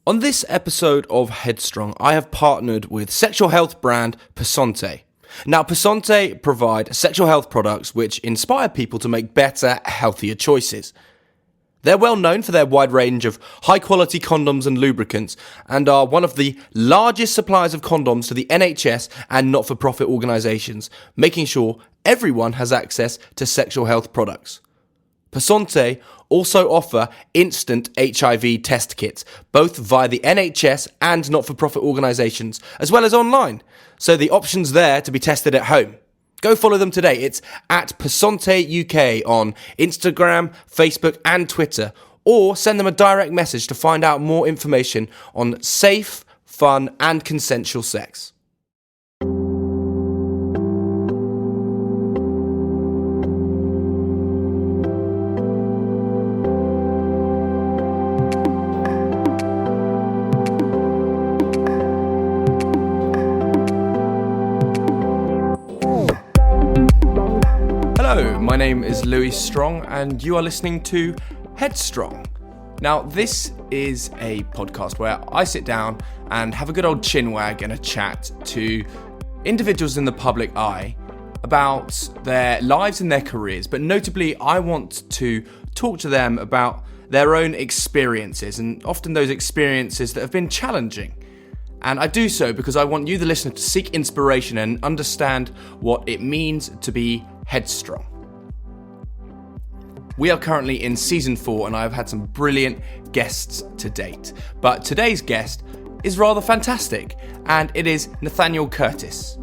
On this episode of Headstrong, I have partnered with sexual health brand Personte. Now, Personte provide sexual health products which inspire people to make better, healthier choices. They're well known for their wide range of high-quality condoms and lubricants and are one of the largest suppliers of condoms to the NHS and not-for-profit organisations, making sure everyone has access to sexual health products. Personte also offer instant HIV test kits, both via the NHS and not-for-profit organisations, as well as online. So the option's there to be tested at home. Go follow them today. It's at Personte UK on Instagram, Facebook and Twitter, or send them a direct message to find out more information on safe, fun and consensual sex. Hello, my name is Louis Strong and you are listening to Headstrong. Now, this is a podcast where I sit down and have a good old chinwag and a chat to individuals in the public eye about their lives and their careers, but notably I want to talk to them about their own experiences and often those experiences that have been challenging. And I do so because I want you, the listener, to seek inspiration and understand what it means to be headstrong. We are currently in season 4 and I've had some brilliant guests to date. But today's guest is rather fantastic and it is Nathaniel Curtis.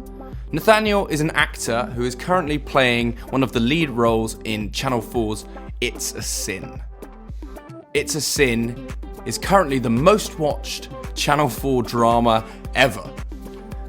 Nathaniel is an actor who is currently playing one of the lead roles in Channel 4's It's a Sin. It's a Sin is currently the most watched Channel 4 drama ever.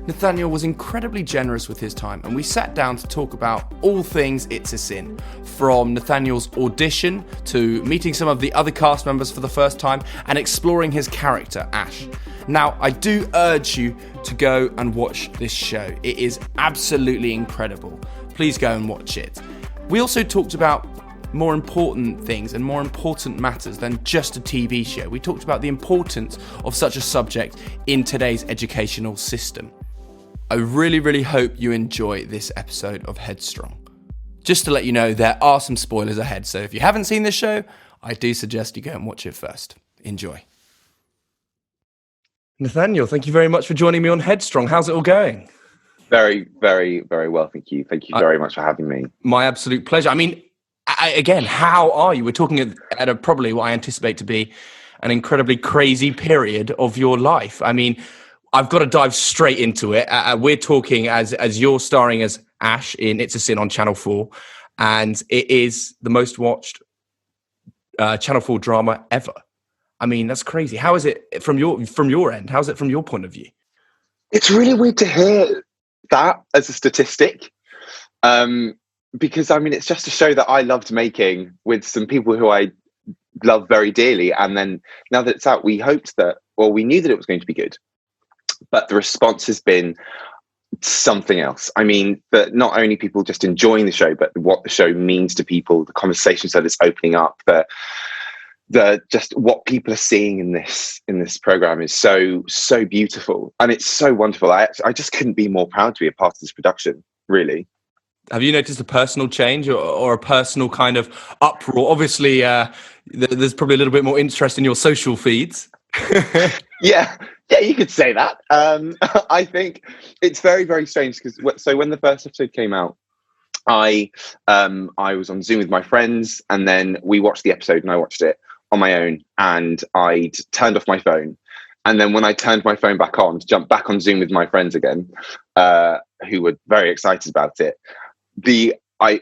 Nathaniel was incredibly generous with his time and we sat down to talk about all things It's a Sin, from Nathaniel's audition to meeting some of the other cast members for the first time and exploring his character, Ash. Now, I do urge you to go and watch this show. It is absolutely incredible. Please go and watch it. We also talked about more important things and more important matters than just a TV show. We talked about the importance of such a subject in today's educational system. I really hope you enjoy this episode of Headstrong. Just to let you know, there are some spoilers ahead, so if you haven't seen this show, I do suggest you go and watch it first. Enjoy. Nathaniel, thank you very much for joining me on Headstrong. How's it all going? Very well, thank you. Thank you very much for having me. My absolute pleasure. I mean, again, how are you? We're talking at a probably what I anticipate to be an incredibly crazy period of your life. I mean, I've got to dive straight into it. We're talking as you're starring as Ash in It's a Sin on Channel 4, and it is the most watched Channel 4 drama ever. I mean, that's crazy. How is it from your end? How's it from your point of view? It's really weird to hear that as a statistic, because I mean, it's just a show that I loved making with some people who I love very dearly, and then now that it's out, we knew that it was going to be good. But the response has been something else. I mean, that not only people just enjoying the show, but what the show means to people, the conversations that it's opening up, the just what people are seeing in this program is so beautiful, and it's so wonderful. I just couldn't be more proud to be a part of this production, really. Have you noticed a personal change or a personal kind of uproar? Obviously, there's probably a little bit more interest in your social feeds. Yeah, you could say that. I think it's very strange because when the first episode came out, I was on Zoom with my friends, and then we watched the episode, and I watched it on my own, and I'd turned off my phone, and then when I turned my phone back on to jump back on Zoom with my friends again, who were very excited about it,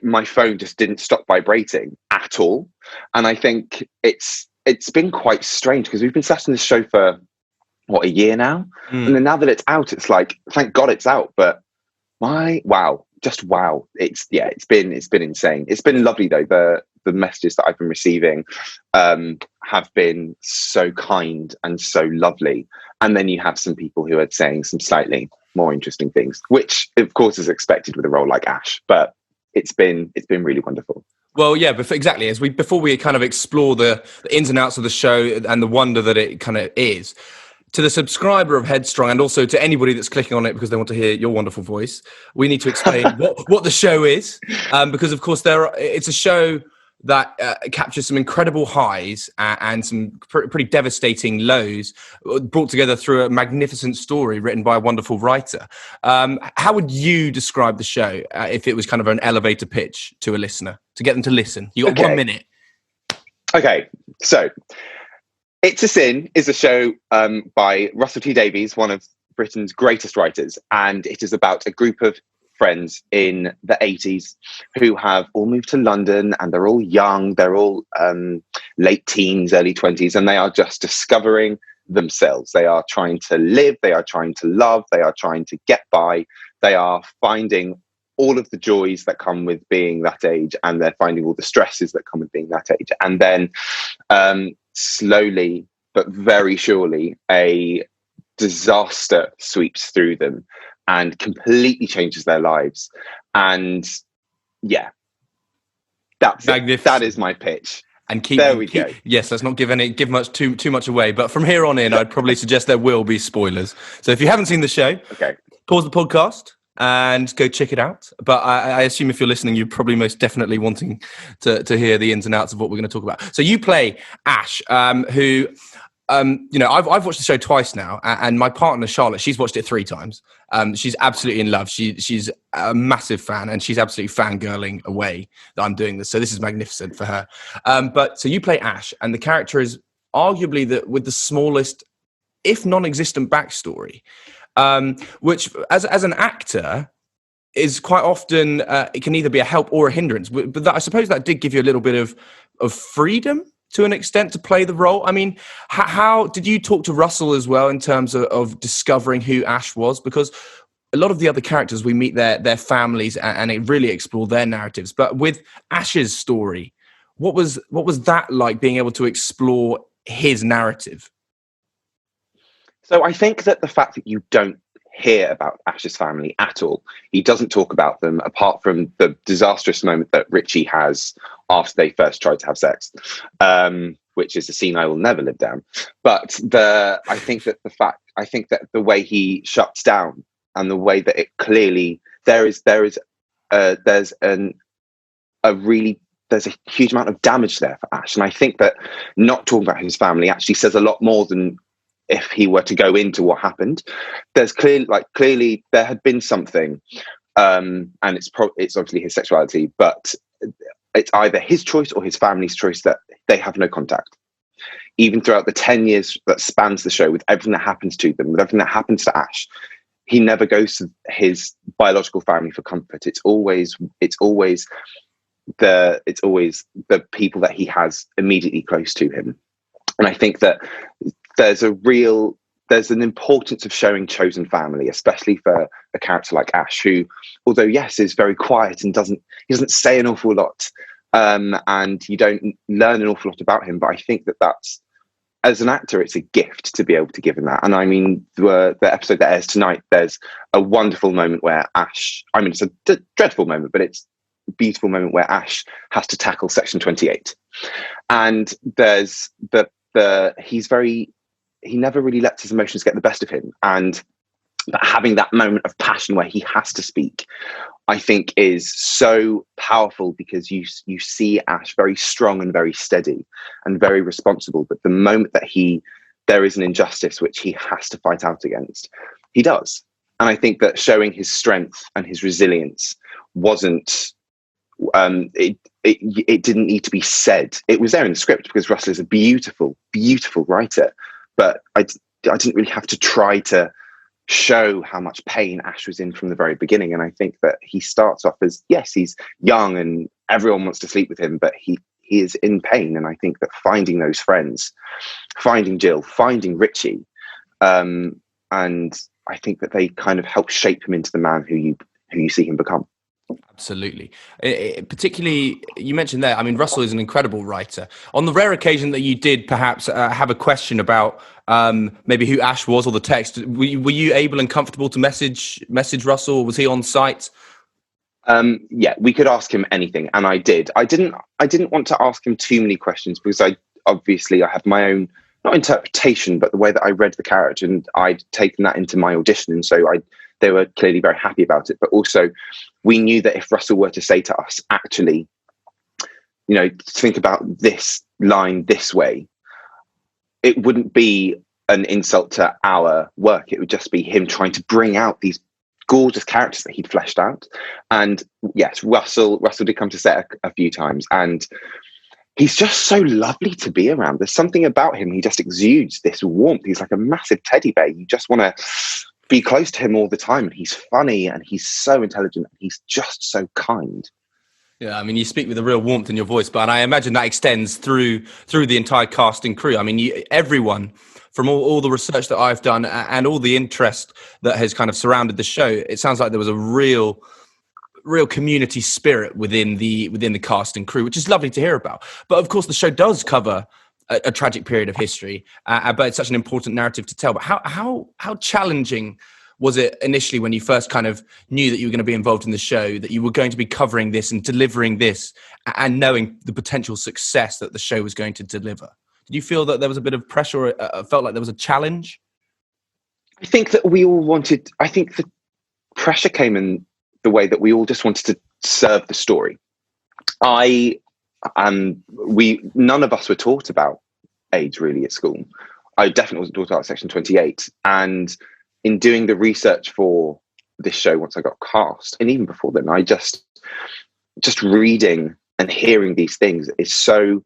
my phone just didn't stop vibrating at all, and I think it's been quite strange because we've been sat on this show for a year now, and then now that it's out, it's like, thank God it's out. But wow, it's been insane. It's been lovely though. The messages that I've been receiving have been so kind and so lovely, and then you have some people who are saying some slightly more interesting things, which of course is expected with a role like Ash. But it's been really wonderful. Well, yeah, but exactly. Before we kind of explore the ins and outs of the show and the wonder that it kind of is, to the subscriber of Headstrong, and also to anybody that's clicking on it because they want to hear your wonderful voice, we need to explain what the show is, because of course it's a show that captures some incredible highs and some pretty devastating lows, brought together through a magnificent story written by a wonderful writer. How would you describe the show if it was kind of an elevator pitch to a listener, to get them to listen? You got 1 minute. Okay, so It's a Sin is a show by Russell T Davies, one of Britain's greatest writers, and it is about a group of friends in the 80s who have all moved to London, and they're all young, they're all late teens, early 20s, and they are just discovering themselves. They are trying to live, they are trying to love, they are trying to get by, they are finding all of the joys that come with being that age, and they're finding all the stresses that come with being that age. And then slowly but very surely a disaster sweeps through them and completely changes their lives. And yeah, that is my pitch. And keep there we go. Yes, let's not give too much away. But from here on in, I'd probably suggest there will be spoilers. So if you haven't seen the show, pause the podcast and go check it out. But I assume if you're listening, you're probably most definitely wanting to hear the ins and outs of what we're going to talk about. So you play Ash, who. I've watched the show twice now, and my partner Charlotte, she's watched it 3 times. She's absolutely in love. She's a massive fan, and she's absolutely fangirling away that I'm doing this. So this is magnificent for her. But so you play Ash, and the character is arguably with the smallest, if non-existent, backstory, which as an actor is quite often it can either be a help or a hindrance. But I suppose that did give you a little bit of freedom to an extent to play the role. I mean, how did you talk to Russell as well in terms of discovering who Ash was? Because a lot of the other characters, we meet their families and it really explore their narratives. But with Ash's story, what was that like, being able to explore his narrative? So I think that the fact that you don't hear about Ash's family at all, he doesn't talk about them apart from the disastrous moment that Richie has after they first tried to have sex, which is a scene I will never live down. But I think that the way he shuts down and the way that it clearly there's a huge amount of damage there for Ash, and I think that not talking about his family actually says a lot more than if he were to go into what happened. There's clearly there had been something, and it's obviously his sexuality, but it's either his choice or his family's choice that they have no contact. Even throughout the 10 years that spans the show, with everything that happens to them, with everything that happens to Ash, he never goes to his biological family for comfort. It's always the people that he has immediately close to him. And I think that there's an importance of showing chosen family, especially for a character like Ash, who, although yes, is very quiet and he doesn't say an awful lot, and you don't learn an awful lot about him. But I think that's, as an actor, it's a gift to be able to give him that. And I mean, the episode that airs tonight, there's a wonderful moment where Ash, I mean, it's a dreadful moment, but it's a beautiful moment where Ash has to tackle Section 28. And there's he never really lets his emotions get the best of him. And having that moment of passion where he has to speak, I think is so powerful, because you see Ash very strong and very steady and very responsible. But the moment that there is an injustice which he has to fight out against, he does. And I think that showing his strength and his resilience wasn't, it didn't need to be said. It was there in the script because Russell is a beautiful, beautiful writer. But I didn't really have to try to show how much pain Ash was in from the very beginning. And I think that he starts off as, yes, he's young and everyone wants to sleep with him, but he is in pain. And I think that finding those friends, finding Jill, finding Richie, and I think that they kind of help shape him into the man who you see him become. Absolutely. Particularly, you mentioned there, I mean, Russell is an incredible writer. On the rare occasion that you did perhaps have a question about maybe who Ash was or the text, were you able and comfortable to message Russell? Was he on site? Yeah, we could ask him anything, and I did. I didn't want to ask him too many questions because I have my own not interpretation, but the way that I read the character, and I'd taken that into my audition, and so they were clearly very happy about it. But also, we knew that if Russell were to say to us, actually, think about this line this way, it wouldn't be an insult to our work. It would just be him trying to bring out these gorgeous characters that he'd fleshed out. And yes, Russell did come to set a few times, and he's just so lovely to be around. There's something about him. He just exudes this warmth. He's like a massive teddy bear. You just want to be close to him all the time. And he's funny, and he's so intelligent. He's just so kind. Yeah, I mean, you speak with a real warmth in your voice, but I imagine that extends through the entire cast and crew. I mean, everyone, from all the research that I've done and all the interest that has kind of surrounded the show, it sounds like there was a real community spirit within the cast and crew, which is lovely to hear about. But of course, the show does cover a tragic period of history, but it's such an important narrative to tell. But how challenging was it initially when you first kind of knew that you were going to be involved in the show, that you were going to be covering this and delivering this, and knowing the potential success that the show was going to deliver? Did you feel that there was a bit of pressure, or felt like there was a challenge? I think that we all wanted, I think the pressure came in the way that we all just wanted to serve the story. None of us were taught about AIDS really at school. I definitely wasn't taught about Section 28. And in doing the research for this show, once I got cast, and even before then, I just reading and hearing these things it's so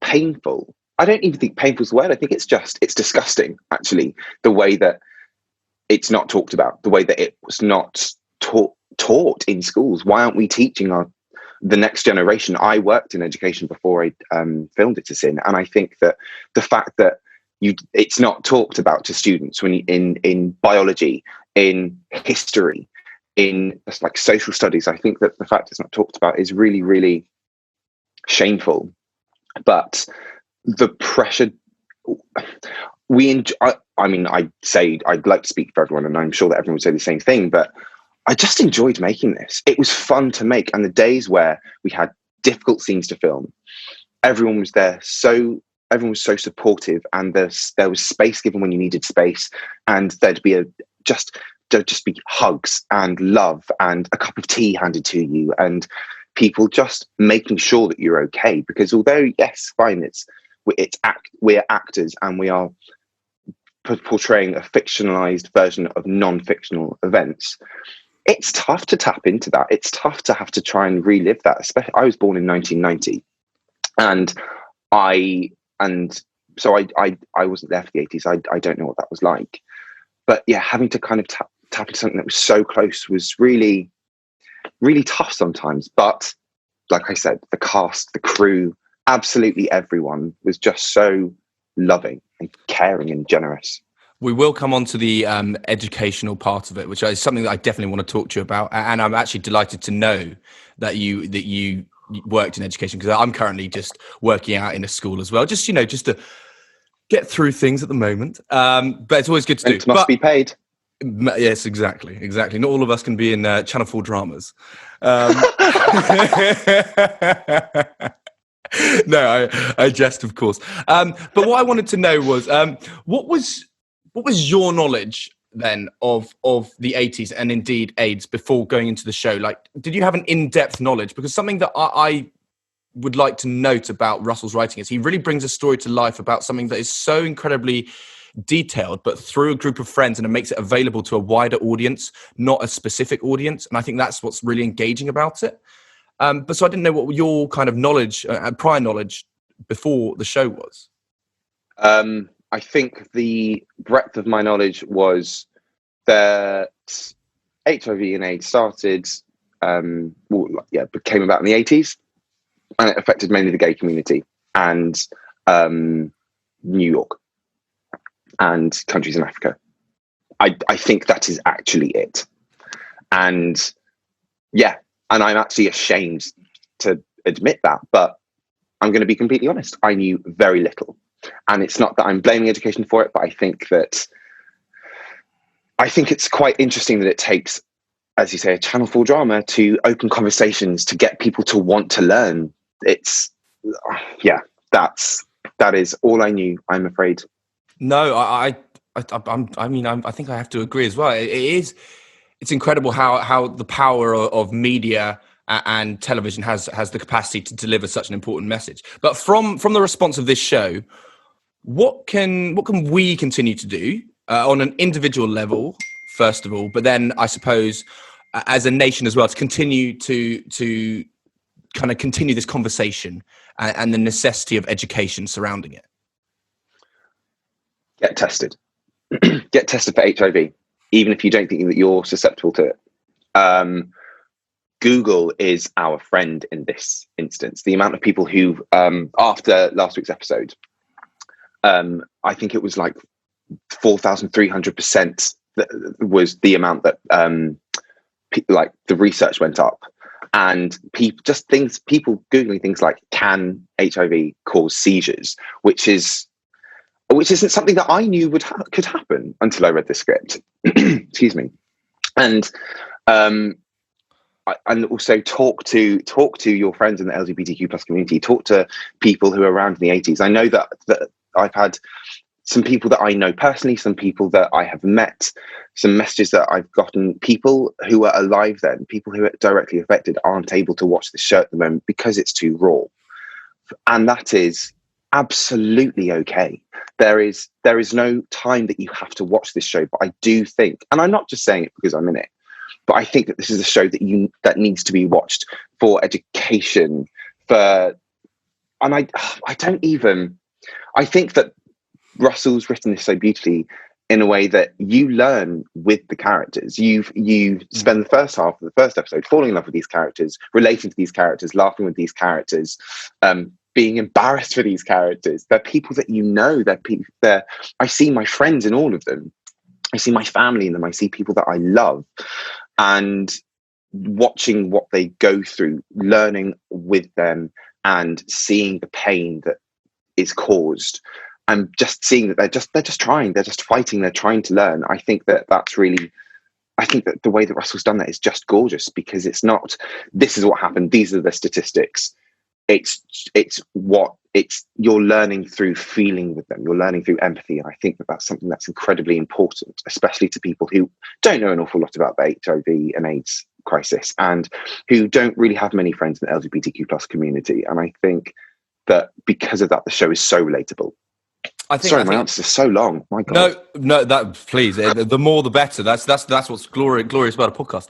painful. I don't even think painful is the word. I think it's disgusting, actually, the way that it's not talked about, the way that it was not taught in schools. Why aren't we teaching the next generation? I worked in education before I filmed It's a Sin, and I think that the fact that it's not talked about to students when in biology, in history, in like social studies, I think that the fact it's not talked about is really, really shameful. But the pressure I'd say I'd like to speak for everyone, and I'm sure that everyone would say the same thing, but I just enjoyed making this. It was fun to make. And the days where we had difficult scenes to film, everyone was there. Everyone was so supportive, and there was space given when you needed space, and there'd just be hugs and love and a cup of tea handed to you, and people just making sure that you're okay. Because although, yes, fine, we're actors and we are portraying a fictionalized version of non-fictional events, it's tough to tap into that. It's tough to have to try and relive that. Especially, I was born in 1990, and so I wasn't there for the 80s. I don't know what that was like. But yeah, having to kind of tap into something that was so close was really, really tough sometimes. But like I said, the cast, the crew, absolutely everyone was just so loving and caring and generous. We will come on to the educational part of it, which is something that I definitely want to talk to you about. And I'm actually delighted to know that you worked in education, because I'm currently just working out in a school as well. Just to get through things at the moment. But it's always good to do. It must be paid. Yes, exactly. Not all of us can be in Channel 4 dramas. No, I jest, of course. But what I wanted to know was, what was your knowledge then of the 80s and indeed AIDS before going into the show? Like, did you have an in-depth knowledge? Because something that I would like to note about Russell's writing is he really brings a story to life about something that is so incredibly detailed, but through a group of friends, and it makes it available to a wider audience, not a specific audience. And I think that's what's really engaging about it. But so I didn't know what your kind of knowledge, prior knowledge before the show was. I think the breadth of my knowledge was that HIV and AIDS started, came about in the 80s, and it affected mainly the gay community and New York and countries in Africa. I think that is actually it. And yeah, and I'm actually ashamed to admit that, but I'm going to be completely honest. I knew very little. And it's not that I'm blaming education for it, but I think it's quite interesting that it takes, as you say, a Channel 4 drama to open conversations, to get people to want to learn. That's That is all I knew, I'm afraid. No, I think I have to agree as well. It's incredible how the power of media and television has the capacity to deliver such an important message. But from the response of this show, what can we continue to do on an individual level, first of all, but then I suppose as a nation as well, to continue to kind of continue this conversation and the necessity of education surrounding it? Get tested. Get tested for HIV, even if you don't think that you're susceptible to it. Google is our friend in this instance. The amount of people who, after last week's episode, I think it was like 4,300% was the amount that like the research went up. And people Googling things like, can HIV cause seizures, which isn't something that I knew could happen until I read the script. Excuse me. And and also talk to your friends in the LGBTQ plus community. Talk to people who are around in the 80s. I know that I've had some people that I know personally, some people that I have met, some messages that I've gotten. People who are alive then, people who are directly affected, aren't able to watch the show at the moment because it's too raw, and that is absolutely okay. There is no time that you have to watch this show, but I do think, and I'm not just saying it because I'm in it, but I think that this is a show that needs to be watched for education. I think that Russell's written this so beautifully in a way that you learn with the characters. You spend the first half of the first episode falling in love with these characters, relating to these characters, laughing with these characters, being embarrassed for these characters. They're people that you know. I see my friends in all of them. I see my family in them. I see people that I love, and watching what they go through, learning with them, and seeing the pain that is caused, and just seeing that they're just trying, they're just fighting, they're trying to learn. I think that the way that Russell's done that is just gorgeous, because it's not, this is what happened, these are the statistics. You're learning through feeling with them, you're learning through empathy, and I think that that's something that's incredibly important, especially to people who don't know an awful lot about the HIV and AIDS crisis, and who don't really have many friends in the LGBTQ plus community. And I think that because of that, the show is so relatable. My answer is so long. My God. No, that please. The more, the better. That's what's glorious about a podcast.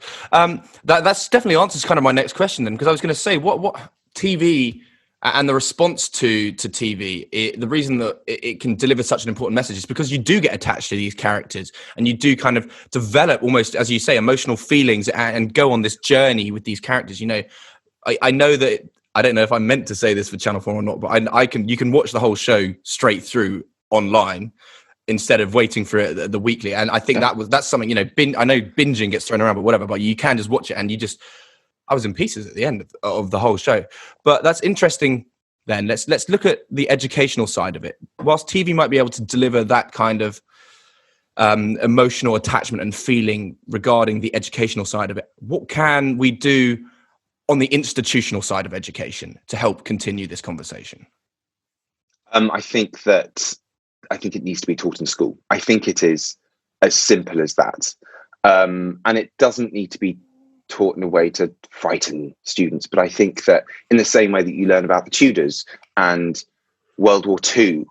That's definitely answers kind of my next question then, because I was going to say what TV and the response to TV. The reason that it can deliver such an important message is because you do get attached to these characters, and you do kind of develop almost, as you say, emotional feelings and go on this journey with these characters. You know, I know that. I don't know if I'm meant to say this for Channel 4 or not, but you can watch the whole show straight through online instead of waiting for it the weekly. And I think that's something, you know, I know binging gets thrown around, but whatever, but you can just watch it, and I was in pieces at the end of the whole show. But that's interesting. Then let's look at the educational side of it. Whilst TV might be able to deliver that kind of emotional attachment and feeling regarding the educational side of it, what can we do on the institutional side of education to help continue this conversation? I think it needs to be taught in school. I think it is as simple as that. And it doesn't need to be taught in a way to frighten students. But I think that in the same way that you learn about the Tudors and World War II,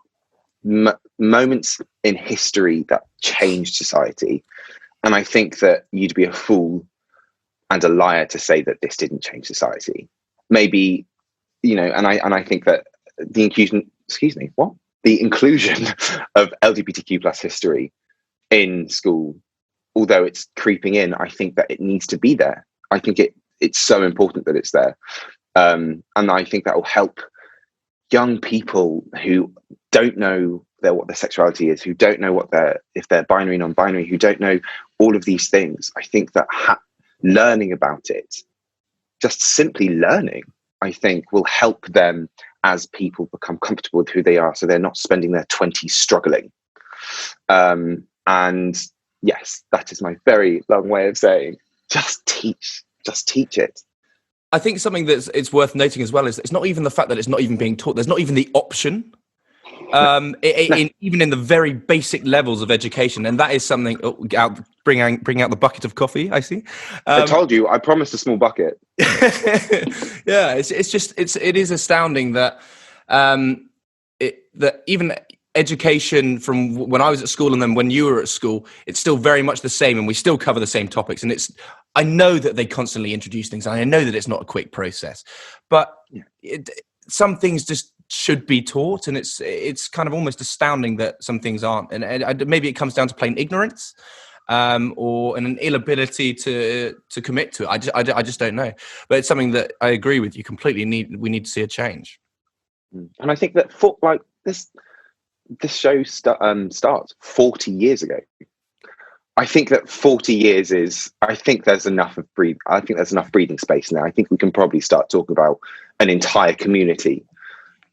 moments in history that changed society. And I think that you'd be a fool and a liar to say that this didn't change society. Maybe, you know, and I think that the inclusion of LGBTQ plus history in school, although it's creeping in, I think that it needs to be there. I think it's so important that it's there. And I think that will help young people who don't know what their sexuality is, who don't know if they're binary, non-binary, who don't know all of these things. I think that learning about it, just simply learning, I think will help them as people become comfortable with who they are, so they're not spending their 20s struggling. And yes, that is my very long way of saying, just teach it. I think something it's worth noting as well is it's not even the fact that it's not even being taught. There's not even the option. even in the very basic levels of education, and that is something. Bring out the bucket of coffee. I see. I told you, I promised a small bucket. Yeah, it is astounding that that even education from when I was at school and then when you were at school, it's still very much the same, and we still cover the same topics. And I know that they constantly introduce things, and I know that it's not a quick process, but some things just should be taught, and it's kind of almost astounding that some things aren't. And maybe it comes down to plain ignorance, or an inability to commit to it. I just don't know. But it's something that I agree with you completely. We need to see a change. And I think that this show starts 40 years ago. I think that 40 years I think there's enough breathing space now. I think we can probably start talking about an entire community,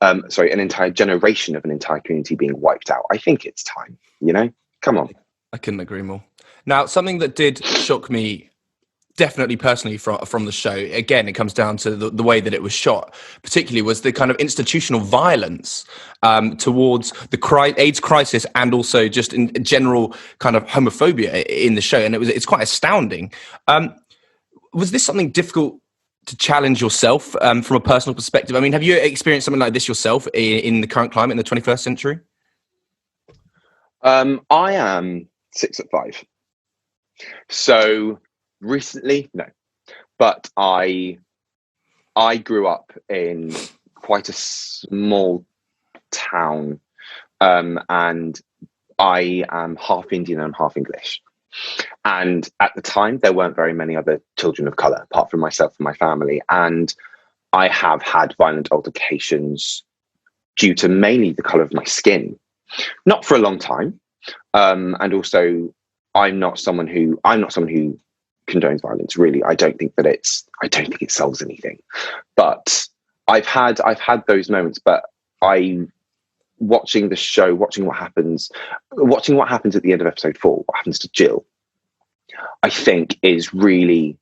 an entire generation of an entire community being wiped out. I think it's time, come on. I couldn't agree more. Now, something that did shock me, definitely personally from the show, again, it comes down to the way that it was shot, particularly was the kind of institutional violence towards the AIDS crisis, and also just in general kind of homophobia in the show. And it's quite astounding. Was this something difficult to challenge yourself from a personal perspective? I mean, have you experienced something like this yourself in the current climate in the 21st century? I am 6'5". So recently, no, but I grew up in quite a small town, and I am half Indian and half English. And at the time, there weren't very many other children of colour apart from myself and my family. And I have had violent altercations due to mainly the colour of my skin, not for a long time. And also, I'm not someone who condones violence. Really, I don't think it solves anything. But I've had those moments. But watching the show, watching what happens at the end of episode 4, what happens to Jill, I think is really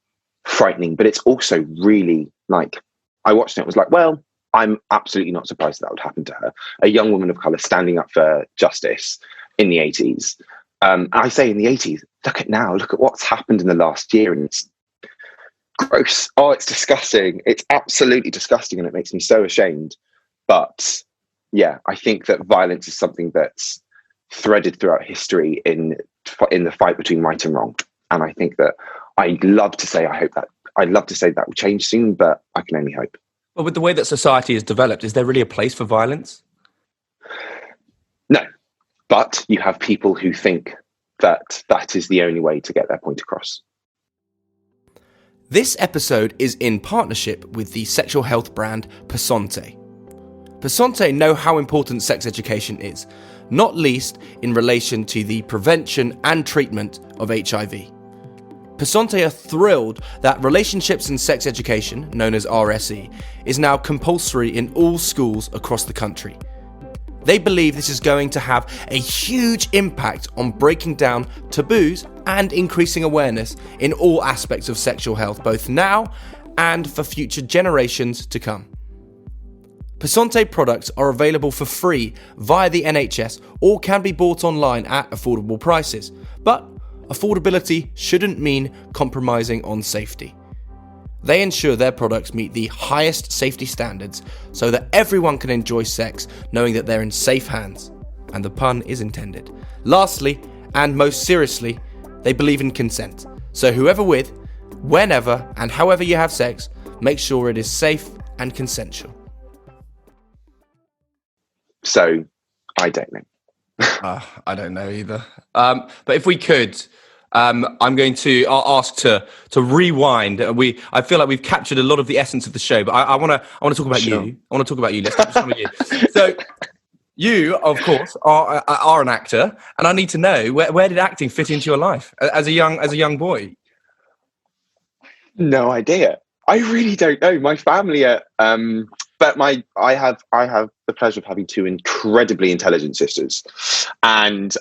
frightening. But it's also really, like, I watched it, it was like, well, I'm absolutely not surprised that would happen to her. A young woman of colour standing up for justice in the 80s. I say in the 80s, look at what's happened in the last year, and it's gross. Oh, it's disgusting. It's absolutely disgusting, and it makes me so ashamed. But yeah, I think that violence is something that's threaded throughout history in the fight between right and wrong. And I think that I'd love to say that will change soon, but I can only hope. Well, with the way that society has developed, is there really a place for violence? No. But you have people who think that is the only way to get their point across. This episode is in partnership with the sexual health brand Passante. Passante know how important sex education is, not least in relation to the prevention and treatment of HIV. Passante are thrilled that relationships and sex education, known as RSE, is now compulsory in all schools across the country. They believe this is going to have a huge impact on breaking down taboos and increasing awareness in all aspects of sexual health, both now and for future generations to come. Passante products are available for free via the NHS or can be bought online at affordable prices, but affordability shouldn't mean compromising on safety. They ensure their products meet the highest safety standards so that everyone can enjoy sex knowing that they're in safe hands. And the pun is intended. Lastly, and most seriously, they believe in consent. So whoever with, whenever and however you have sex, make sure it is safe and consensual. So, I don't know. I don't know either. But if we could... I'm going to ask to rewind. I feel like we've captured a lot of the essence of the show, but I want to talk about you. I want to talk about you. Let's talk about you. So, you, of course, are an actor, and I need to know where did acting fit into your life as a young boy? No idea. I really don't know. My family are, but I have the pleasure of having 2 incredibly intelligent sisters, and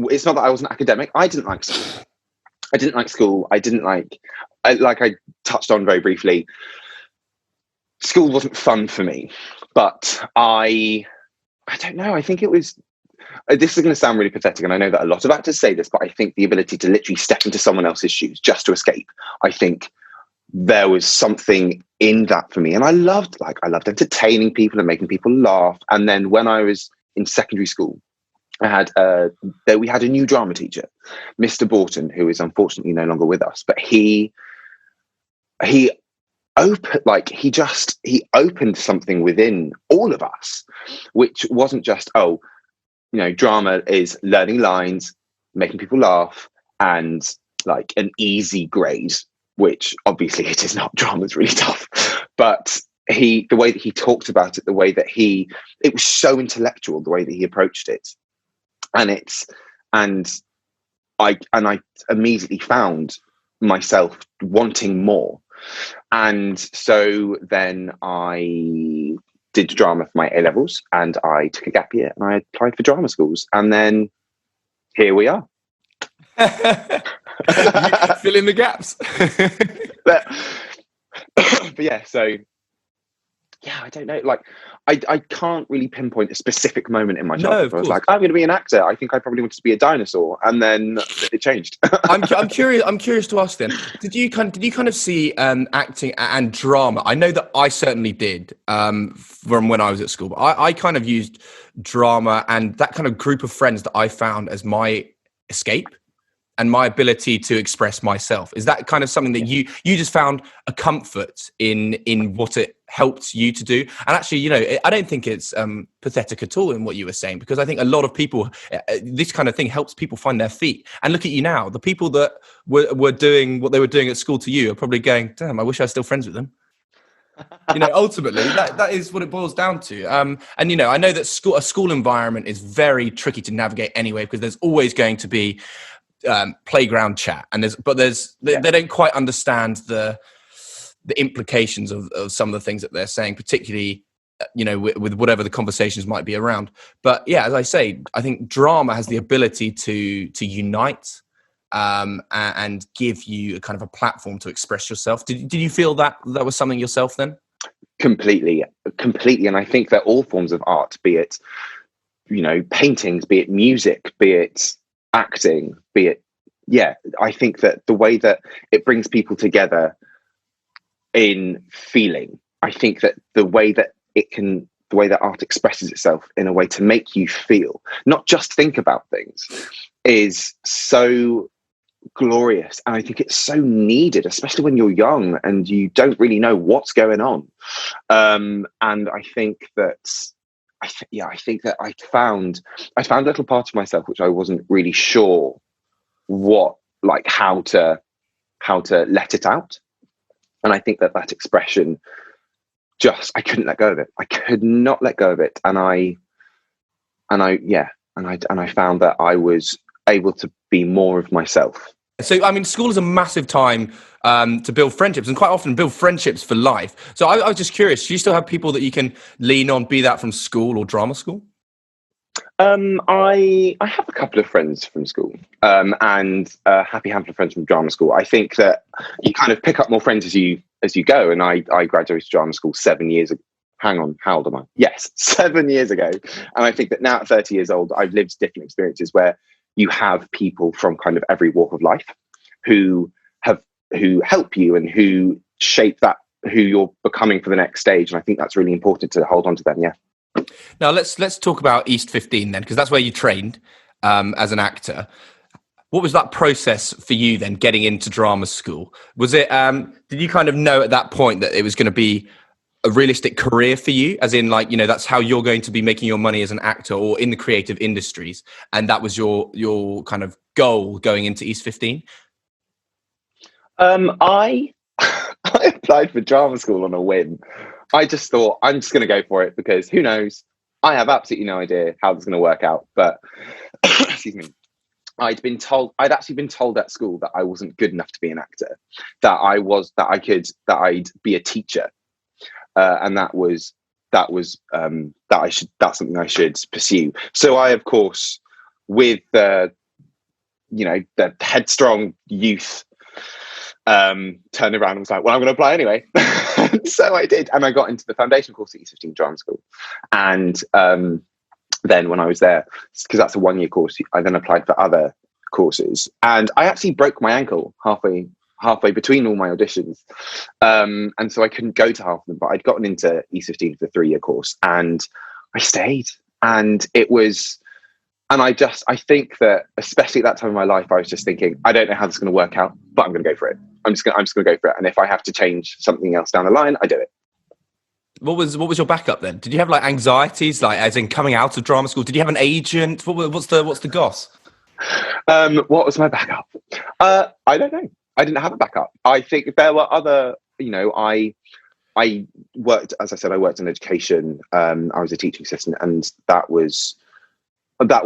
it's not that I wasn't academic. I didn't like school. Like I touched on very briefly, school wasn't fun for me, but I I don't know. I think it was. This is going to sound really pathetic, and I know that a lot of actors say this, but I think the ability to literally step into someone else's shoes just to escape. I think there was something in that for me, and I loved entertaining people and making people laugh. And then when I was in secondary school, we had a new drama teacher, Mr. Borton, who is unfortunately no longer with us, but he opened something within all of us, which wasn't just, drama is learning lines, making people laugh, and like an easy grade, which obviously it is not. Drama's really tough. But the way that he talked about it, it was so intellectual, the way that he approached it. And I immediately found myself wanting more. And so then I did drama for my A-levels, and I took a gap year and I applied for drama schools, and then here we are. You fill in the gaps. but yeah, so yeah, I don't know. Like, I can't really pinpoint a specific moment in my childhood where I was like, I'm going to be an actor. I think I probably wanted to be a dinosaur, and then it changed. I'm curious to ask then. Did you kind of see acting and drama? I know that I certainly did from when I was at school. But I kind of used drama and that kind of group of friends that I found as my escape and my ability to express myself. Is that kind of something that you just found a comfort in what it helped you to do? And actually, I don't think it's pathetic at all in what you were saying, because I think a lot of people, this kind of thing helps people find their feet. And look at you now. The people that were doing what they were doing at school to you are probably going, damn, I wish I was still friends with them. Ultimately, that is what it boils down to. And I know that a school environment is very tricky to navigate anyway, because there's always going to be playground chat, and they don't quite understand the implications of some of the things that they're saying, particularly with whatever the conversations might be around. But yeah, as I say, I think drama has the ability to unite and give you a kind of a platform to express yourself. Did you feel that was something yourself then? Completely. And I think that all forms of art, be it paintings, be it music, be it acting, I think that the way that it brings people together in feeling, I think that the way that art expresses itself in a way to make you feel, not just think about things, is so glorious. And I think it's so needed, especially when you're young and you don't really know what's going on. And I think that I found a little part of myself which I wasn't really sure how to let it out. And I think that expression, I couldn't let go of it. I could not let go of it. And I found that I was able to be more of myself. So, I mean, school is a massive time to build friendships, and quite often build friendships for life. So I was just curious, do you still have people that you can lean on, be that from school or drama school? I have a couple of friends from school, and a happy handful of friends from drama school. I think that you kind of pick up more friends as you go. And I graduated drama school 7 years ago. Hang on, how old am I? Yes, 7 years ago. And I think that now at 30 years old, I've lived different experiences where you have people from kind of every walk of life who help you and who shape who you're becoming for the next stage. And I think that's really important to hold on to them. Yeah. Now let's talk about East 15 then, because that's where you trained as an actor. What was that process for you then, getting into drama school? Was it did you kind of know at that point that it was going to be a realistic career for you, as in that's how you're going to be making your money as an actor or in the creative industries, and that was your kind of goal going into East 15? I applied for drama school on a whim. I just thought, I'm just going to go for it because who knows? I have absolutely no idea how this is going to work out. But excuse me, I'd actually been told at school that I wasn't good enough to be an actor, that I'd be a teacher, and that's something I should pursue. So I, of course, with the Headstrong youth, turned around and was like, well, I'm going to apply anyway. So I did, and I got into the foundation course at East 15 Drama School, and then when I was there, because that's a 1-year course. I then applied for other courses, and I actually broke my ankle halfway between all my auditions, and so I couldn't go to half of them. But I'd gotten into E15 for the 3-year course, and I stayed. And it was, and I think that especially at that time of my life, I was just thinking, I don't know how this is going to work out, but I'm going to go for it. I'm just going to go for it. And if I have to change something else down the line, I do it. What was your backup then? Did you have like anxieties, like as in coming out of drama school? Did you have an agent? What's the goss? What was my backup? I don't know. I didn't have a backup. I think there were other, I worked, as I said, I worked in education. I was a teaching assistant, and that was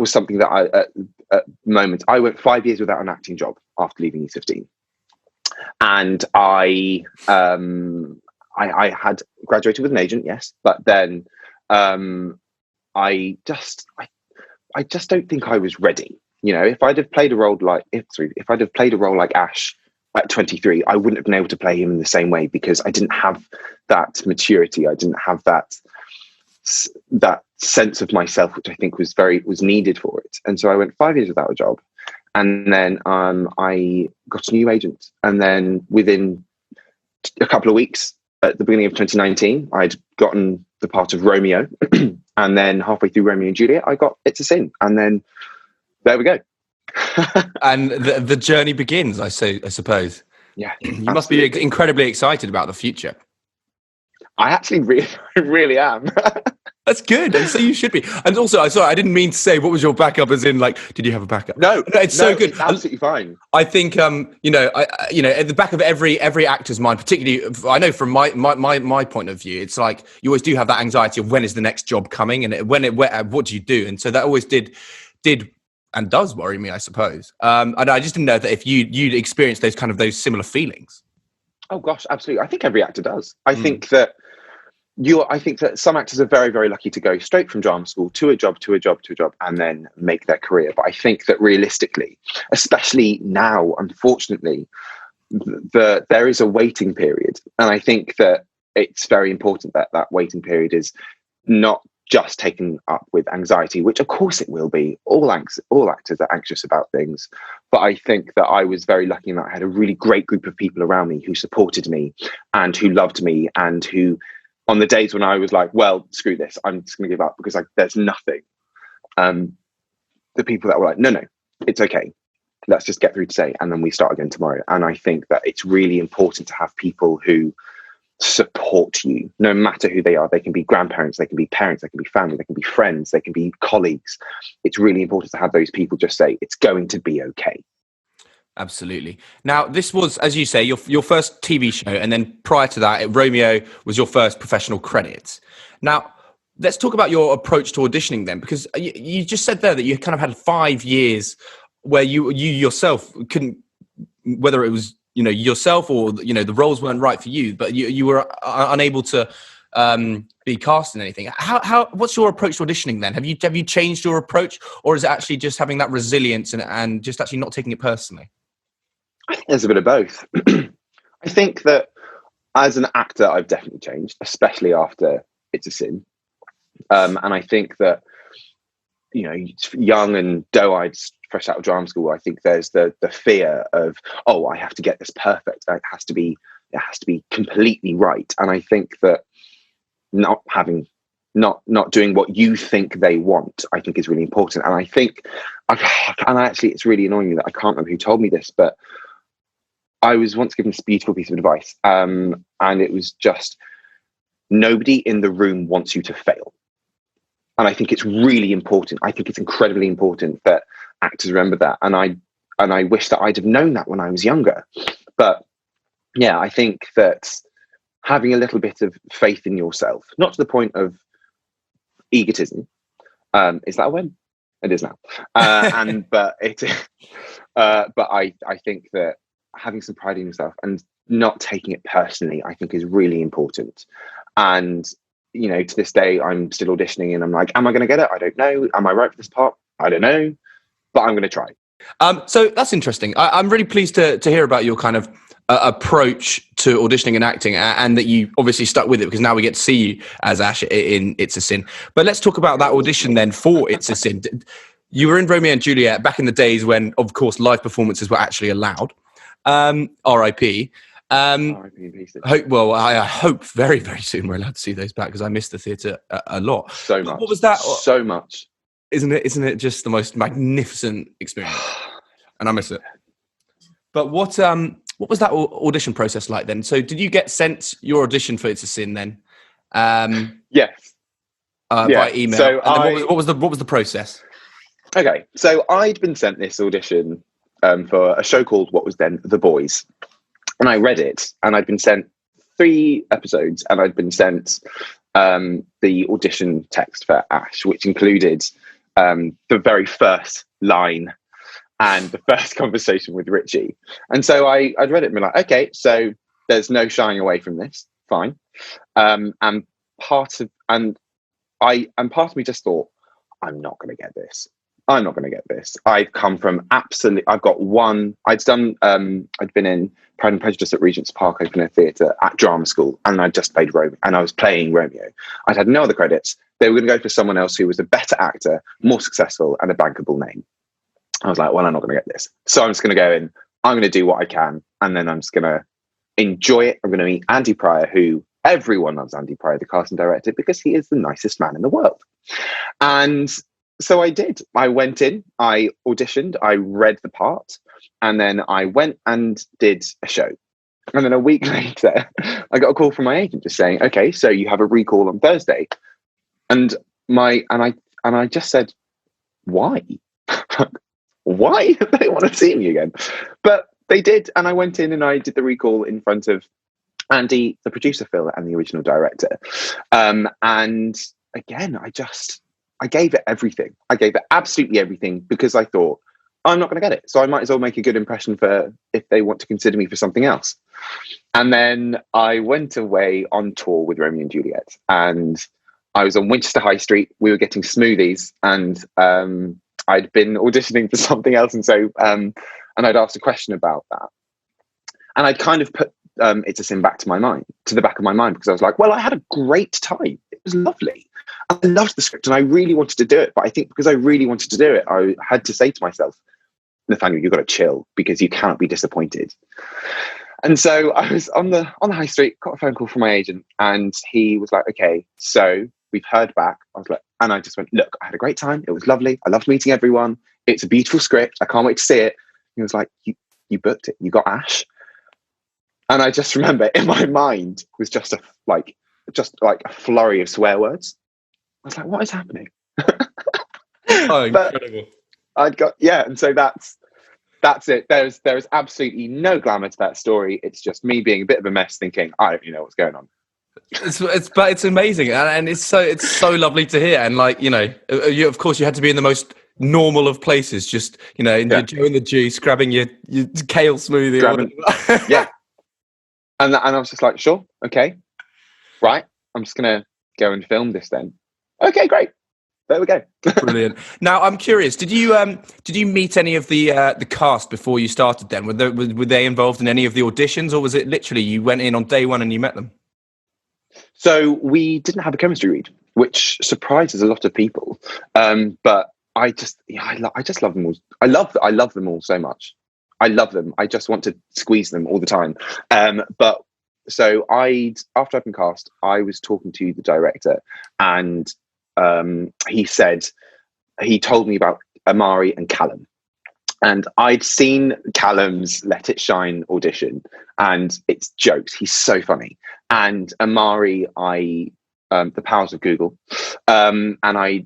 something that at the moment, I went 5 years without an acting job after leaving E15. And I had graduated with an agent, yes, but then I just don't think I was ready. If I'd have played a role like Ash at 23, I wouldn't have been able to play him in the same way, because I didn't have that maturity. I didn't have that sense of myself, which I think was needed for it. And so I went 5 years without a job, and then I got a new agent, and then within a couple of weeks, at the beginning of 2019, I'd gotten the part of Romeo, and then halfway through Romeo and Juliet, I got It's a Sin, and then there we go. And the journey begins, I suppose. Yeah, you must be incredibly excited about the future. I actually really am. That's good. And so you should be. And also, I didn't mean to say what was your backup, as in like, did you have a backup? No, it's so good. It's absolutely fine. I think at the back of every actor's mind, particularly, I know from my point of view, it's like you always do have that anxiety of when is the next job coming, and what do you do? And so that always did and does worry me, I suppose. And I just didn't know that if you'd experienced those similar feelings. Oh gosh, absolutely. I think every actor does. I think that some actors are very, very lucky to go straight from drama school to a job, and then make their career. But I think that realistically, especially now, unfortunately, there is a waiting period. And I think that it's very important that waiting period is not just taken up with anxiety, which of course it will be. All actors are anxious about things. But I think that I was very lucky in that I had a really great group of people around me who supported me and who loved me, and who, on the days when I was like, well, screw this, I'm just going to give up because there's nothing. The people that were like, no, it's okay. Let's just get through today, and then we start again tomorrow. And I think that it's really important to have people who support you, no matter who they are. They can be grandparents, they can be parents, they can be family, they can be friends, they can be colleagues. It's really important to have those people just say, it's going to be okay. Absolutely. Now, this was, as you say, your first TV show, and then prior to that, Romeo was your first professional credit. Now, let's talk about your approach to auditioning then, because you just said there that you kind of had 5 years where you yourself couldn't, whether it was yourself or the roles weren't right for you, but you were unable to be cast in anything. What's your approach to auditioning then? Have you changed your approach, or is it actually just having that resilience and just actually not taking it personally? I think there's a bit of both. I think that as an actor, I've definitely changed, especially after It's a Sin. And I think that, young and doe-eyed, fresh out of drama school, I think there's the fear of, oh, I have to get this perfect. It has to be completely right. And I think that not doing what you think they want, I think is really important. And I think, actually, it's really annoying that I can't remember who told me this, but I was once given this beautiful piece of advice, and it was just, nobody in the room wants you to fail. And I think it's really important. I think it's incredibly important that actors remember that. And I wish that I'd have known that when I was younger. But yeah, I think that having a little bit of faith in yourself, not to the point of egotism. Is that a win? It is now. But I think that having some pride in yourself and not taking it personally, I think is really important. And, to this day, I'm still auditioning and I'm like, am I going to get it? I don't know. Am I right for this part? I don't know, but I'm going to try. So that's interesting. I'm really pleased to hear about your kind of approach to auditioning and acting, and that you obviously stuck with it, because now we get to see you as Ash in It's a Sin. But let's talk about that audition then for It's a Sin. You were in Romeo and Juliet back in the days when, of course, live performances were actually allowed. R.I.P. I hope very, very soon we're allowed to see those back, because I miss the theatre a lot. So much. What was that? So much. Isn't it just the most magnificent experience? And I miss it. But what was that audition process like then? So did you get sent your audition for It's a Sin then? Yes. By email. So what was the process? Okay, so I'd been sent this audition for a show called what was then The Boys, and I read it, and I'd been sent 3 episodes, and I'd been sent the audition text for Ash, which included the very first line and the first conversation with Richie. And so I'd read it and been like, okay, so there's no shying away from this, fine. And part of me just thought, I'm not going to get this. I've come from I've got one, I'd been in Pride and Prejudice at Regent's Park Open Air Theatre at drama school, and I just played Romeo, and I was playing Romeo. I'd had no other credits. They were going to go for someone else who was a better actor, more successful, and a bankable name. I was like, well, I'm not going to get this. So I'm just going to go in, I'm going to do what I can, and then I'm just going to enjoy it. I'm going to meet Andy Pryor, who everyone loves Andy Pryor, the casting director, because he is the nicest man in the world. And so I did. I went in, I auditioned, I read the part, and then I went and did a show. And then a week later, I got a call from my agent just saying, okay, so you have a recall on Thursday. And I just said, why? Why do they want to see me again? But they did, and I went in and I did the recall in front of Andy, the producer, Phil, and the original director. And again, I gave it everything. I gave it absolutely everything, because I thought, I'm not going to get it, so I might as well make a good impression for if they want to consider me for something else. And then I went away on tour with Romeo and Juliet, and I was on Winchester High Street. We were getting smoothies, and I'd been auditioning for something else, and so and I'd asked a question about that, and I'd kind of put It's a Sin back to the back of my mind, because I was like, well, I had a great time. It was lovely. I loved the script, and I really wanted to do it. But I think because I really wanted to do it, I had to say to myself, Nathaniel, you've got to chill, because you cannot be disappointed. And so I was on the high street, got a phone call from my agent, and he was like, okay, so we've heard back. I was like, and I just went, look, I had a great time. It was lovely. I loved meeting everyone. It's a beautiful script. I can't wait to see it. He was like, you booked it. You got Ash. And I just remember in my mind was just like a flurry of swear words. I was like, what is happening? Oh, incredible. And so that's it. There's absolutely no glamour to that story. It's just me being a bit of a mess, thinking, I don't know what's going on. But it's amazing, and it's so lovely to hear. And like, of course you had to be in the most normal of places, just in the juice, grabbing your kale smoothie. Yeah. And I was just like, sure, okay, right. I'm just gonna go and film this then. Okay, great. There we go. Brilliant. Now I'm curious. Did you meet any of the cast before you started? Then were they involved in any of the auditions, or was it literally you went in on day one and you met them? So we didn't have a chemistry read, which surprises a lot of people. But I just love them all. I love them all so much. I love them. I just want to squeeze them all the time. But so after I'd been cast, I was talking to the director, and he told me about Amari and Callum. And I'd seen Callum's Let It Shine audition, and it's jokes. He's so funny. And Amari, the powers of Google, and I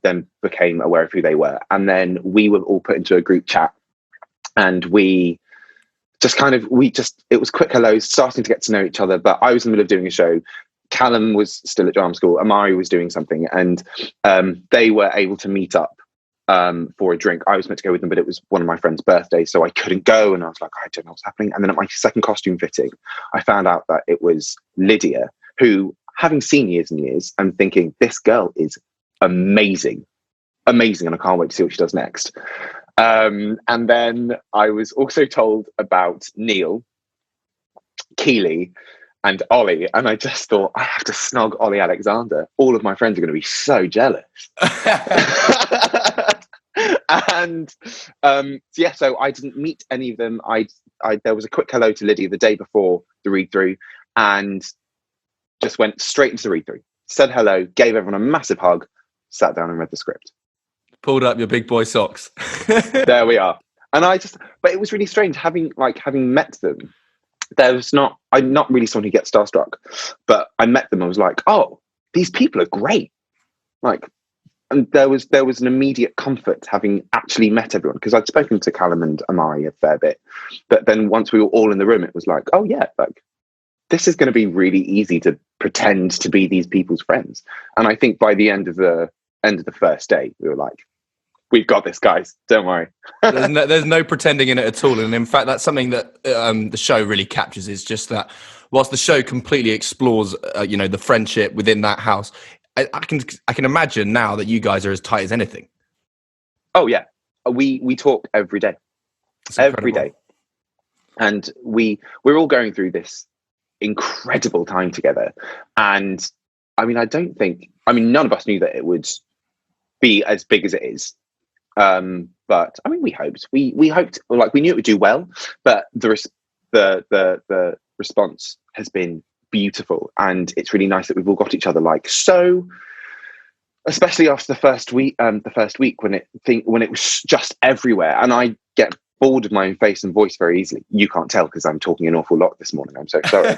then became aware of who they were. And then we were all put into a group chat, and it was quick hellos, starting to get to know each other. But I was in the middle of doing a show. Callum was still at drama school. Amari was doing something, and they were able to meet up for a drink. I was meant to go with them, but it was one of my friend's birthdays, so I couldn't go. And I was like, I don't know what's happening. And then at my second costume fitting, I found out that it was Lydia, who, having seen years and years, I'm thinking, this girl is amazing, and I can't wait to see what she does next. And then I was also told about Neil, Keely, and Ollie, and I just thought, I have to snog Olly Alexander. All of my friends are going to be so jealous. And so I didn't meet any of them. There was a quick hello to Lydia the day before the read through, and just went straight into the read through. Said hello, gave everyone a massive hug, sat down and read the script. Pulled up your big boy socks. There we are. And but it was really strange having met them. I'm not really someone who gets starstruck, but I met them. I was like, oh, these people are great. And there was an immediate comfort having actually met everyone, because I'd spoken to Callum and Amari a fair bit, but then once we were all in the room, it was like, oh yeah, this is going to be really easy to pretend to be these people's friends. And I think by the end of the first day, we were like, we've got this, guys. Don't worry. There's no pretending in it at all. And in fact, that's something that the show really captures, is just that whilst the show completely explores, the friendship within that house, I can imagine now that you guys are as tight as anything. Oh yeah. We talk every day. Every day. And we're all going through this incredible time together. And none of us knew that it would be as big as it is. But we hoped. We hoped, we knew it would do well, but the response has been beautiful, and it's really nice that we've all got each other so, especially after the first week when it was just everywhere, and I get bored of my own face and voice very easily. You can't tell because I'm talking an awful lot this morning. I'm so sorry.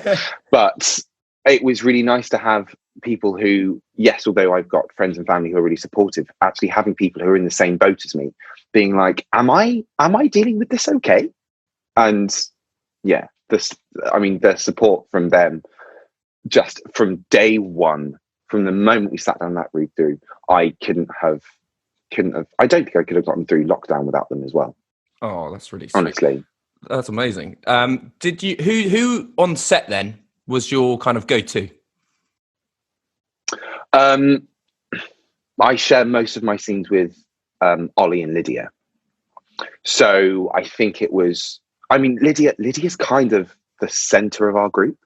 But it was really nice to have people who, yes, although I've got friends and family who are really supportive, actually having people who are in the same boat as me being like, am I dealing with this okay? And yeah, the support from them, just from day one, from the moment we sat down that read through, I couldn't have, I don't think I could have gotten through lockdown without them as well. Oh, that's really sweet. Honestly. That's amazing. Did you, who on set then was your kind of go-to? I share most of my scenes with Ollie and Lydia. So I think it was, Lydia's kind of the center of our group.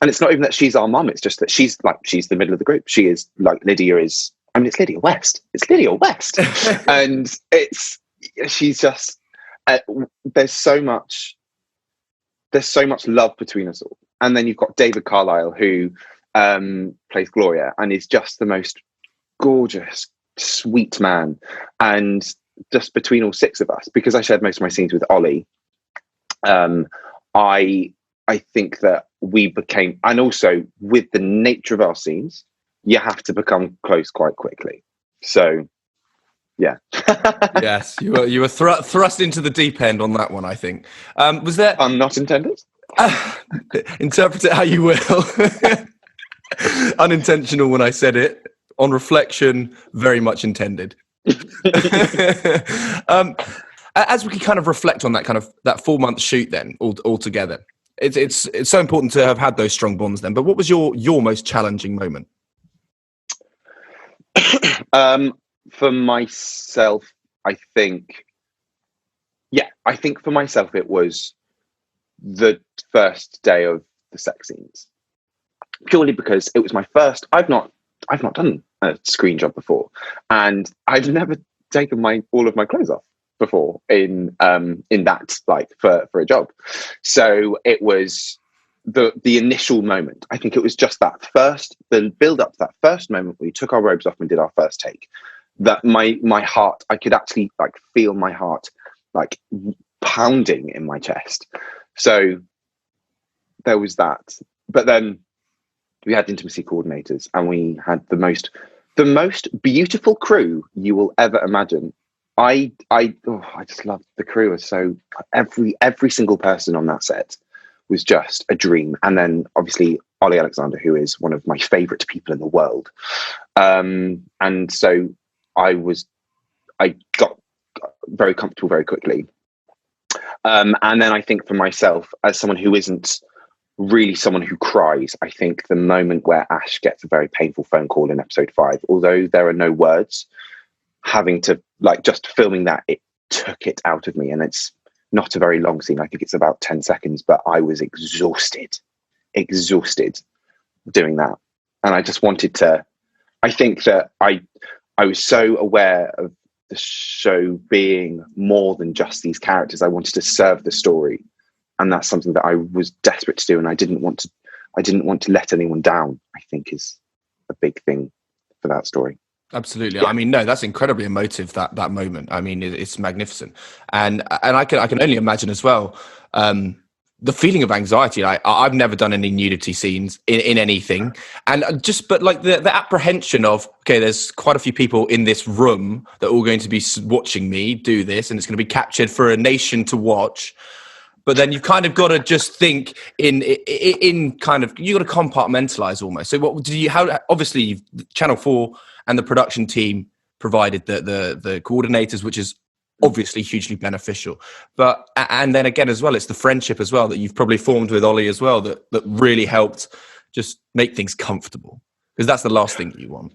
And it's not even that she's our mum, it's just that she's the middle of the group. She is Lydia is, it's Lydia West. It's Lydia West. And she's just, there's so much love between us all. And then you've got David Carlisle, who plays Gloria and is just the most gorgeous, sweet man. And just between all six of us, because I shared most of my scenes with Ollie, I think that we became, and also with the nature of our scenes, you have to become close quite quickly. So, yeah. Yes, you were thrust into the deep end on that one, I think. Was there... Pun not intended? Interpret it how you will. Unintentional when I said it. On reflection, very much intended. As we can kind of reflect on that 4-month shoot then, all together, it's so important to have had those strong bonds then. But what was your most challenging moment? For myself, I think for myself it was the first day of the sex scenes, purely because it was my first. I've not done a screen job before, and I'd never taken all of my clothes off before in that for a job. So it was the initial moment. I think it was just the build up to that first moment where we took our robes off and did our first take, that my heart, I could actually feel my heart pounding in my chest. So there was that. But then we had intimacy coordinators, and we had the most beautiful crew you will ever imagine. I just loved the crew. So every single person on that set was just a dream. And then obviously Olly Alexander, who is one of my favorite people in the world. And so I got very comfortable very quickly. And then I think for myself, as someone who isn't really someone who cries, I think the moment where Ash gets a very painful phone call in episode 5, although there are no words, having to just filming that, took it out of me. And it's not a very long scene. I think it's about 10 seconds, but I was exhausted doing that. And I just wanted to, I think that I was so aware of the show being more than just these characters. I wanted to serve the story. And that's something that I was desperate to do. And I didn't want to let anyone down, I think is a big thing for that story. Absolutely. Yeah. I mean, no, that's incredibly emotive, that moment. I mean, it's magnificent. And I can only imagine as well, the feeling of anxiety. I've never done any nudity scenes in anything. And but like the apprehension of, okay, there's quite a few people in this room that are all going to be watching me do this, and it's going to be captured for a nation to watch. But then you've kind of got to just think in kind of, you got to compartmentalize almost. So what do you, how, obviously Channel 4 and the production team provided the coordinators, which is obviously hugely beneficial. But, and then again as well, it's the friendship as well that you've probably formed with Olly as well, that really helped just make things comfortable, because that's the last thing that you want.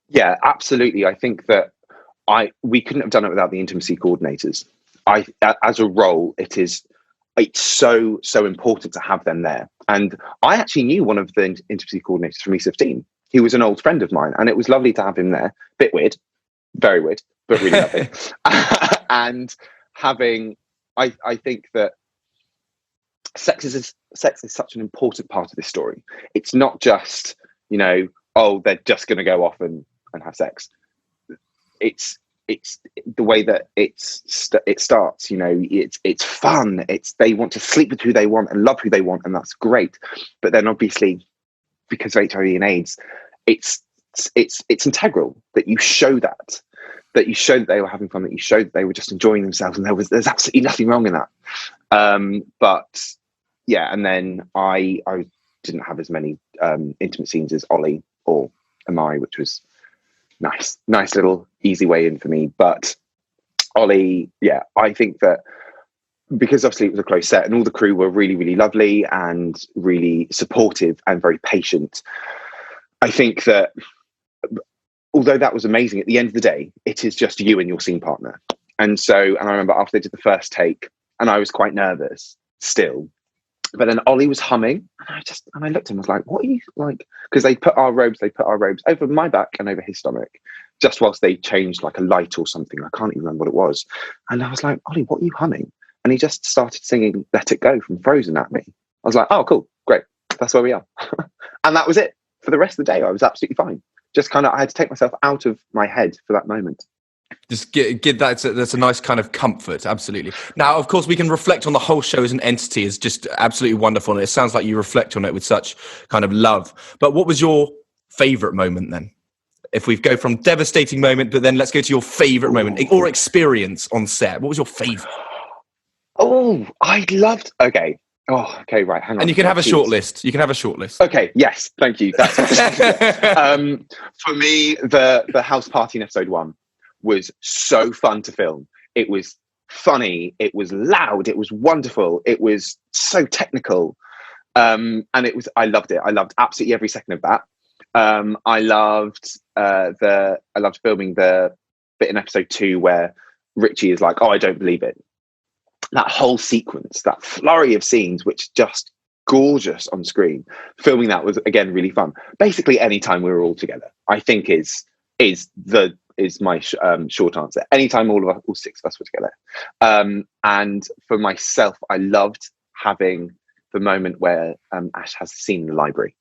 Yeah, absolutely. I think that we couldn't have done it without the intimacy coordinators. As a role, it's so important to have them there. And I actually knew one of the intimacy coordinators from E15. He was an old friend of mine, and it was lovely to have him there. Bit weird, very weird, but really lovely. And having, I think that sex is such an important part of this story. It's not just, oh, they're just going to go off and have sex. It's the way that it starts, it's fun. They want to sleep with who they want and love who they want, and that's great. But then obviously, because of HIV and AIDS, it's integral that you show that they were having fun, that you showed that they were just enjoying themselves, and there's absolutely nothing wrong in that. But yeah, and then I didn't have as many intimate scenes as Olly or Amari, which was nice little easy way in for me. But Olly, yeah, I think that because obviously it was a close set and all the crew were really, really lovely and really supportive and very patient, I think that although that was amazing, at the end of the day, it is just you and your scene partner. And I remember after they did the first take, and I was quite nervous still, but then Olly was humming, and I looked at him, I was like, what are you like? Because they put our robes over my back and over his stomach, just whilst they changed like a light or something. I can't even remember what it was. And I was like, Olly, what are you humming? And he just started singing Let It Go from Frozen at me. I was like, oh, cool, great. That's where we are. And that was it. For the rest of the day, I was absolutely fine. Just kind of, I had to take myself out of my head for that moment. Just get that. That's a nice kind of comfort. Absolutely. Now, of course, we can reflect on the whole show as an entity is just absolutely wonderful. And it sounds like you reflect on it with such kind of love. But what was your favorite moment then? If we go from devastating moment, but then let's go to your favorite moment or experience on set. What was your favorite? Oh, I loved. Okay. Oh, okay. Right. Hang on. And you can have a short list. Okay. Yes. Thank you. That's for me, the house party in episode 1 was so fun to film. It was funny. It was loud. It was wonderful. It was so technical. And I loved it. I loved absolutely every second of that. I loved filming the bit in episode 2 where Richie is like, oh, I don't believe it. That whole sequence, that flurry of scenes, which just gorgeous on screen. Filming that was again really fun. Basically, anytime we were all together, I think is my short answer. Anytime all 6 of us were together. And for myself, I loved having the moment where Ash has the scene in the library.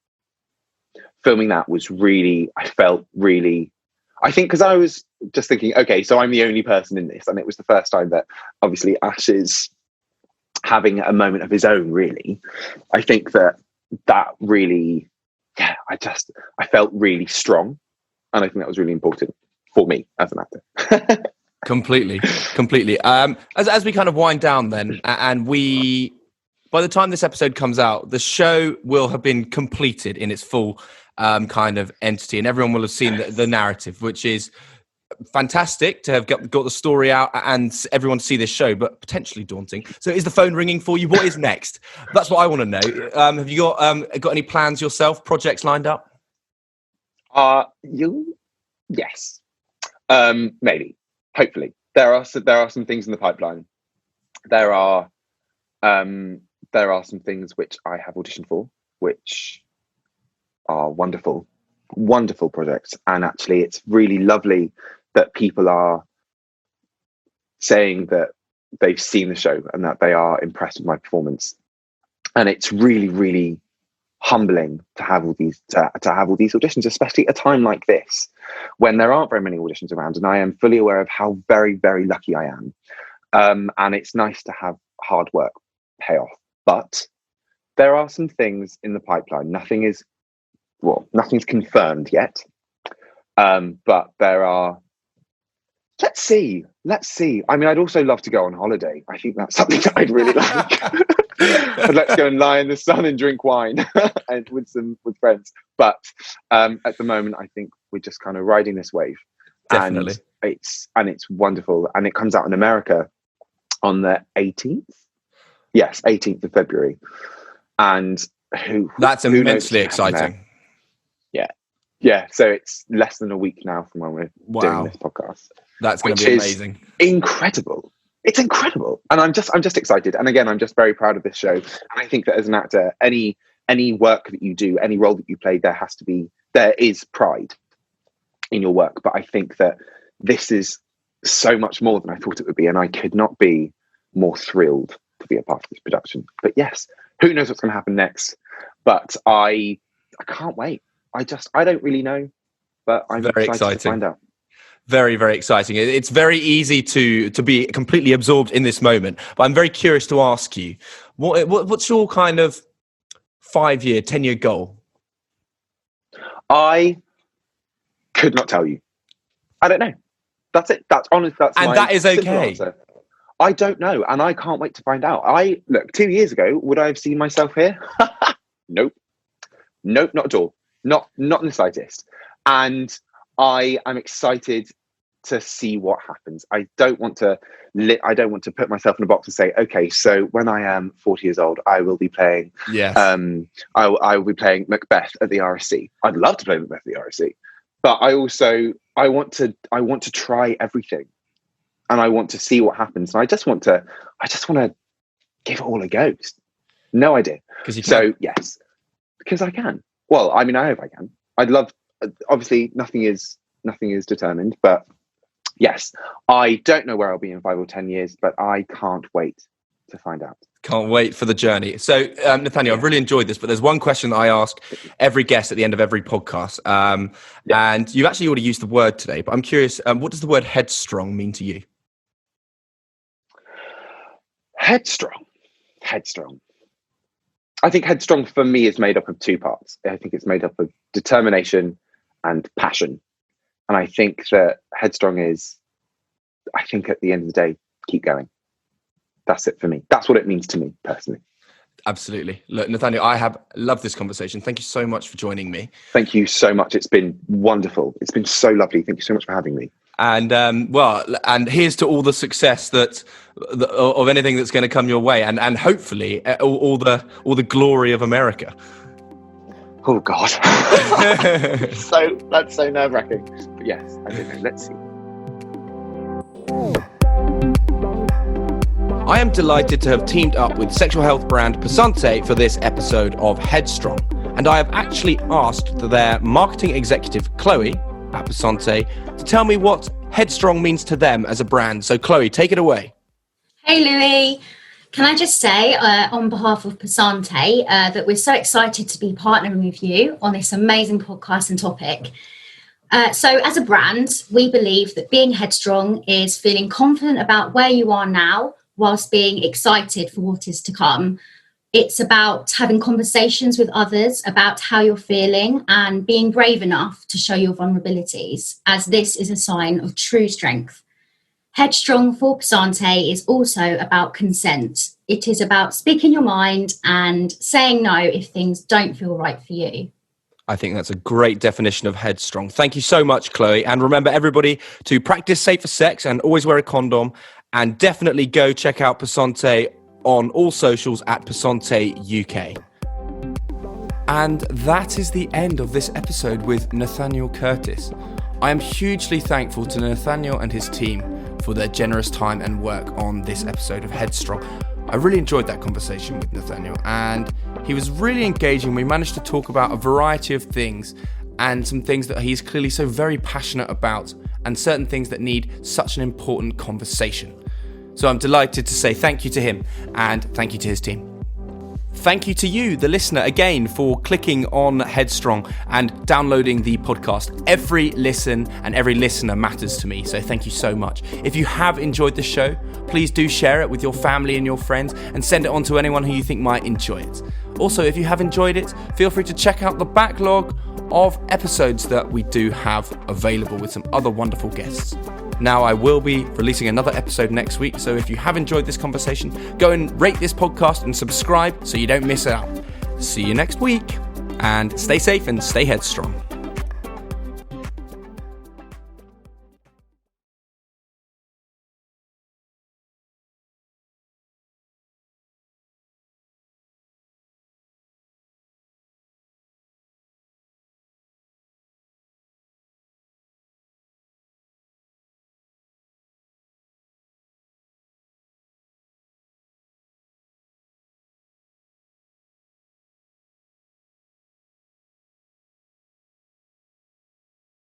Filming that was really, I felt really. I think because I was just thinking, okay, so I'm the only person in this, and it was the first time that obviously Ash is having a moment of his own, really. I think that really, yeah, I felt really strong, and I think that was really important for me as an actor. Completely. As we kind of wind down then, and by the time this episode comes out, the show will have been completed in its full kind of entity, and everyone will have seen the narrative, which is fantastic to have got the story out and everyone to see this show, but potentially daunting. So is the phone ringing for you? What is next? That's what I want to know. Have you got any plans yourself, projects lined up? Yes. Maybe. hopefully. There are some things in the pipeline. There are some things which I have auditioned for, which are wonderful projects. And actually, it's really lovely that people are saying that they've seen the show and that they are impressed with my performance. And it's really, really humbling to have all these auditions, especially at a time like this when there aren't very many auditions around. And I am fully aware of how very, very lucky I am. And it's nice to have hard work pay off. But there are some things in the pipeline. Nothing's confirmed yet. But there are. Let's see. I mean, I'd also love to go on holiday. I think that's something that I'd really like. I'd like to go and lie in the sun and drink wine and with friends. But at the moment, I think we're just kind of riding this wave. Definitely. And it's wonderful. And it comes out in America on the 18th. Yes, 18th of February. And that's immensely exciting. Yeah. So it's less than a week now from when we're doing this podcast. That's going to be amazing. Incredible. It's incredible. And I'm just excited. And again, I'm just very proud of this show. And I think that as an actor, any work that you do, any role that you play, there is pride in your work. But I think that this is so much more than I thought it would be. And I could not be more thrilled to be a part of this production. But yes, who knows what's going to happen next? But I can't wait. I don't really know, but I'm very excited to find out. Very, very exciting. It's very easy to be completely absorbed in this moment, but I'm very curious to ask you, what's your kind of 5-year, 10-year goal? I could not tell you. I don't know. That's it. That's honest. And that is okay. Answer. I don't know, and I can't wait to find out. Look, 2 years ago, would I have seen myself here? Nope, not at all. Not in the slightest. And I am excited to see what happens. I don't want to put myself in a box and say, okay, so when I am 40 years old, I will be playing. Yes. I will be playing Macbeth at the RSC. I'd love to play Macbeth at the RSC, but I want to try everything, and I want to see what happens. And I just want to give it all a go. No idea. So yes, because I can. Well, I mean, I hope I can. I'd love. Obviously, nothing is determined, but yes, I don't know where I'll be in 5 or 10 years, but I can't wait to find out. Can't wait for the journey. So, Nathaniel, I've really enjoyed this, but there's one question that I ask every guest at the end of every podcast, and you've actually already used the word today, but I'm curious, what does the word headstrong mean to you? Headstrong. I think headstrong for me is made up of two parts. I think it's made up of determination and passion. And I think that headstrong is, I think at the end of the day, keep going. That's it for me. That's what it means to me personally. Absolutely. Look, Nathaniel, I have loved this conversation. Thank you so much for joining me. Thank you so much. It's been wonderful. It's been so lovely. Thank you so much for having me. And and here's to all the success of anything that's going to come your way, and hopefully all the glory of America. Oh God, that's so nerve-wracking. But yes, I don't know. Let's see. I am delighted to have teamed up with sexual health brand Passante for this episode of Headstrong, and I have actually asked their marketing executive Chloe at Passante to tell me what Headstrong means to them as a brand. So Chloe, take it away. Hey Louis, can I just say on behalf of Passante that we're so excited to be partnering with you on this amazing podcast and topic. So as a brand, we believe that being headstrong is feeling confident about where you are now whilst being excited for what is to come. It's about having conversations with others about how you're feeling and being brave enough to show your vulnerabilities, as this is a sign of true strength. Headstrong for Passante is also about consent. It is about speaking your mind and saying no if things don't feel right for you. I think that's a great definition of headstrong. Thank you so much, Chloe. And remember, everybody, to practice safer sex and always wear a condom. And definitely go check out Passante on all socials at Passante UK. And that is the end of this episode with Nathaniel Curtis. I am hugely thankful to Nathaniel and his team for their generous time and work on this episode of Headstrong. I really enjoyed that conversation with Nathaniel, and he was really engaging. We managed to talk about a variety of things and some things that he's clearly so very passionate about, and certain things that need such an important conversation. So I'm delighted to say thank you to him and thank you to his team. Thank you to you, the listener, again, for clicking on Headstrong and downloading the podcast. Every listen and every listener matters to me, so thank you so much. If you have enjoyed the show, please do share it with your family and your friends and send it on to anyone who you think might enjoy it. Also, if you have enjoyed it, feel free to check out the backlog of episodes that we do have available with some other wonderful guests. Now, I will be releasing another episode next week, so if you have enjoyed this conversation, go and rate this podcast and subscribe so you don't miss out. See you next week, and stay safe and stay headstrong.